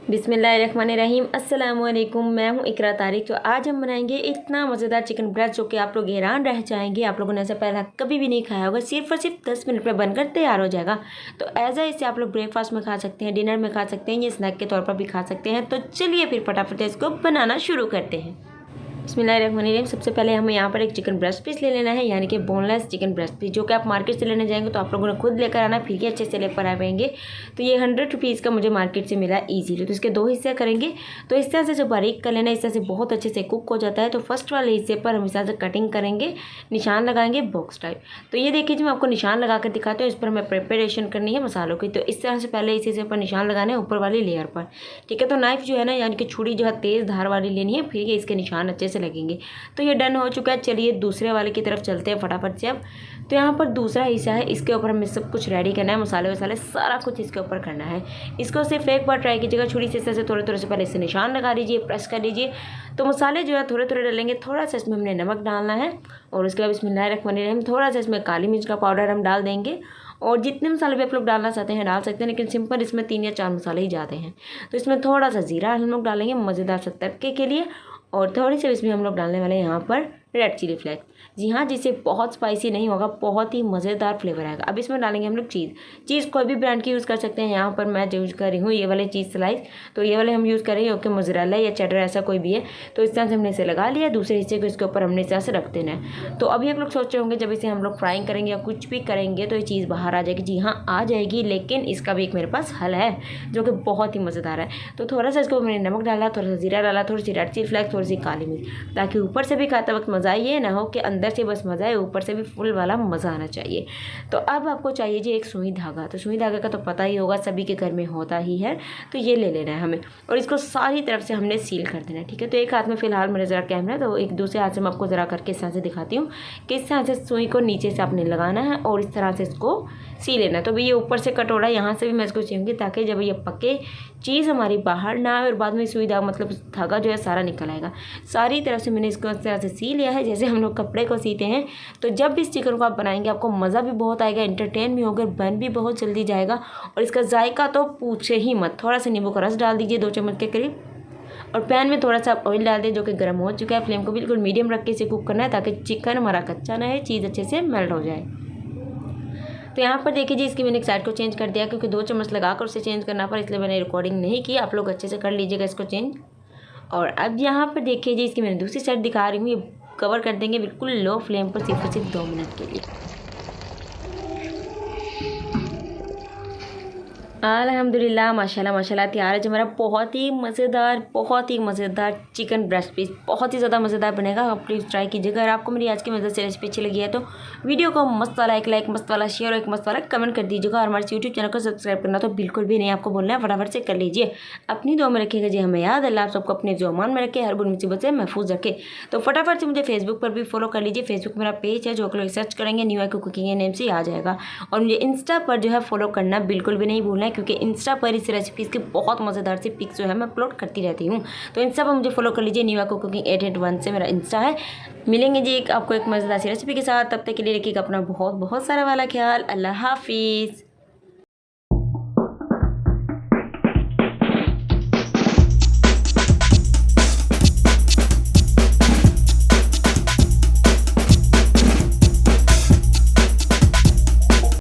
बिस्मिल्लाहिर्रहमानिर्रहीम। अस्सलाम वालेकुम। मैं हूँ इकरा तारिक। तो आज हम बनाएंगे इतना मज़ेदार चिकन ब्रेस्ट जो कि आप लोग हैरान रह जाएंगे। आप लोगों ने ऐसा पहले कभी भी नहीं खाया होगा। सिर्फ और सिर्फ 10 मिनट में बनकर तैयार हो जाएगा। तो ऐसा इसे आप लोग ब्रेकफास्ट में खा सकते हैं, डिनर में खा सकते हैं, ये स्नैक के तौर पर भी खा सकते हैं। तो चलिए फिर फटाफट इसको बनाना शुरू करते हैं। बिस्मिल्लाहिर्रहमानिर्रहीम। सबसे पहले हमें यहाँ पर एक चिकन ब्रेस्ट पीस ले लेना है, यानी कि बोनलेस चिकन ब्रेस्ट पीस, जो कि आप मार्केट से लेने जाएंगे तो आप लोगों ने खुद लेकर आना, फिर ही अच्छे से लेकर आ पाएंगे। तो ये 100 रुपीज़ का मुझे मार्केट से मिला ईजीली। तो इसके 2 हिस्से करेंगे। तो इस तरह से जो बारीक कर लेना, इस तरह से बहुत अच्छे से कुक हो जाता है। तो फर्स्ट वाले हिस्से पर हम इस तरह से कटिंग करेंगे, निशान लगाएंगे बॉक्स टाइप। तो ये देखिए, मैं आपको निशान लगा कर दिखाती हूँ। इस पर हमें प्रिपरेशन करनी है मसालों की। तो इस तरह से पहले इस हिस्से पर निशान लगाना है ऊपर वाली लेयर पर, ठीक है। तो नाइफ जो है ना, यानी कि छुरी जो है तेज़ धार वाली लेनी है, फिर ये इसके निशान अच्छे से लगेंगे। तो ये डन हो चुका है। चलिए दूसरे वाले की तरफ चलते हैं फटाफट से अब। तो यहाँ पर दूसरा हिस्सा है, इसके ऊपर हमें सब कुछ रेडी करना है, मसाले वसाले सारा कुछ इसके ऊपर करना है। इसको सिर्फ एक बार ट्राई कीजिएगा, छुरी से इस तरह से थोड़े थोड़े से पहले इससे निशान लगा लीजिए, प्रेस कर लीजिए। तो मसाले जो है थोड़े थोड़े डालेंगे। थोड़ा सा इसमें हमने नमक डालना है और उसके बाद बिस्मिल्लाहिर्रहमानिर्रहीम थोड़ा सा इसमें काली मिर्च का पाउडर हम डाल देंगे। और जितने मसाले भी आप लोग डालना चाहते हैं डाल सकते हैं, लेकिन सिंपल इसमें 3 या 4 मसाले ही जाते हैं। तो इसमें थोड़ा सा ज़ीरा हम लोग डालेंगे मज़ेदार से तड़के के लिए। और थोड़ी सी इसमें हम लोग डालने वाले हैं यहाँ पर रेड चिली फ्लेक्स। जी हाँ, जिससे बहुत स्पाइसी नहीं होगा, बहुत ही मज़ेदार फ्लेवर आएगा। अब इसमें डालेंगे हम लोग चीज़ कोई भी ब्रांड की यूज़ कर सकते हैं। यहाँ पर मैं यूज़ कर रही हूँ ये वाले चीज़ स्लाइस। तो ये वाले हम यूज़ कर रहे हैं, ओके, मोज़रेला या चेडर ऐसा कोई भी है। तो इस तरह से हमने इसे लगा लिया। दूसरे हिस्से को इसके ऊपर हमने इस तरह से रख देना है। तो अभी आप लोग सोच रहे होंगे जब इसे हम लोग फ्राइंग करेंगे या कुछ भी करेंगे तो ये चीज़ बाहर आ जाएगी। जी हाँ, आ जाएगी, लेकिन इसका भी एक मेरे पास हल है जो कि बहुत ही मज़ेदार है। तो थोड़ा सा इसको मैंने नमक डाला, थोड़ा सा ज़ीरा डाला, थोड़ी सी रेड चिली फ्लेक्स, थोड़ी सी काली मिर्च, ताकि ऊपर से भी खाते वक्त मज़ा ये ना हो कि अंदर से बस मज़ा है, ऊपर से भी फुल वाला मज़ा आना चाहिए। तो अब आपको चाहिए जी एक सुई धागा। तो सुई धागा का तो पता ही होगा, सभी के घर में होता ही है। तो ये ले लेना है हमें और इसको सारी तरफ से हमने सील कर देना है, ठीक है। तो एक हाथ में फ़िलहाल मेरा ज़रा कैमरा है, तो एक दूसरे हाथ से मैं आपको ज़रा करके इस तरह से दिखाती हूँ कि इस तरह से सुई को नीचे से आपने लगाना है और इस तरह से इसको सी लेना है। तो ये ऊपर से कट हो रहा है, यहाँ से भी मैं इसको सीऊँगी ताकि जब ये पके चीज़ हमारी बाहर ना आए और बाद में सुई धागा मतलब धागा जो है सारा निकल आएगा। सारी तरफ से मैंने इसको इस तरह से सी लिया है, जैसे हम लोग कपड़े को सीते हैं। तो जब भी इस चिकन को आप बनाएंगे आपको मज़ा भी बहुत आएगा, एंटरटेन भी होगा, बन भी बहुत जल्दी जाएगा। और इसका जायका तो पूछे ही मत। थोड़ा सा नींबू का रस डाल दीजिए 2 चम्मच के करीब, और पैन में थोड़ा सा ऑयल डाल दें जो कि गर्म हो चुका है। फ्लेम को बिल्कुल मीडियम रख के इसे कुक करना है ताकि चिकन हमारा कच्चा ना है, चीज़ अच्छे से मेल्ट हो जाए। तो यहाँ पर देखिए जी, इसकी मैंने एक साइड को चेंज कर दिया क्योंकि 2 चम्मच लगाकर उसे चेंज करना पड़ा, इसलिए मैंने रिकॉर्डिंग नहीं की। आप लोग अच्छे से कर लीजिएगा इसको चेंज। और अब यहाँ पर देखिए जी, इसकी मैंने दूसरी साइड दिखा रही हूँ। ये कवर कर देंगे बिल्कुल लो फ्लेम पर सिर्फ और सिर्फ 2 मिनट के लिए। अल्हम्दुलिल्लाह, माशाल्लाह माशाल्लाह तैयार है जो हमारा बहुत ही मज़ेदार चिकन ब्रेस्ट पीस। बहुत ही ज़्यादा मज़ेदार बनेगा, आप प्लीज़ ट्राई कीजिएगा। अगर आपको मेरी आज की मज़ेदार रेसिपी अच्छी लगी है तो वीडियो को मस्त वाला एक लाइक, मस्त वाला शेयर और एक मस्त वाला कमेंट कर दीजिएगा। और हमारे यूट्यूब चैनल को सब्सक्राइब करना तो बिल्कुल भी नहीं आपको बोलना है, फटाफट से कर लीजिए। अपनी दुआ में रखिएगा जी हमें याद। अल्लाह आप सबको अपने जो अमान में रखे, हर बुरी मुसीबत से महफूज रखे। तो फटाफट से मुझे फेसबुक पर भी फॉलो कर लीजिए। फेसबुक मेरा पेज है, जो लोग सर्च करेंगे न्यू आई कुकिंग नेम से आ जाएगा। और मुझे इंस्टा पर जो है फॉलो करना बिल्कुल भी नहीं भूलना है, क्योंकि इंस्टा पर इस रेसिपीज़ की बहुत मज़ेदार सी पिक्स जो है मैं अपलोड करती रहती हूँ। तो इंस्टा पर मुझे फॉलो कर लीजिए, न्यू आई कुकिंग 881 से मेरा इंस्टा है। मिलेंगे जी आपको एक मज़ेदार सी रेसिपी के साथ। तब तक के लिए रखिएगा अपना बहुत बहुत सारा वाला ख्याल। अल्लाह हाफिज़।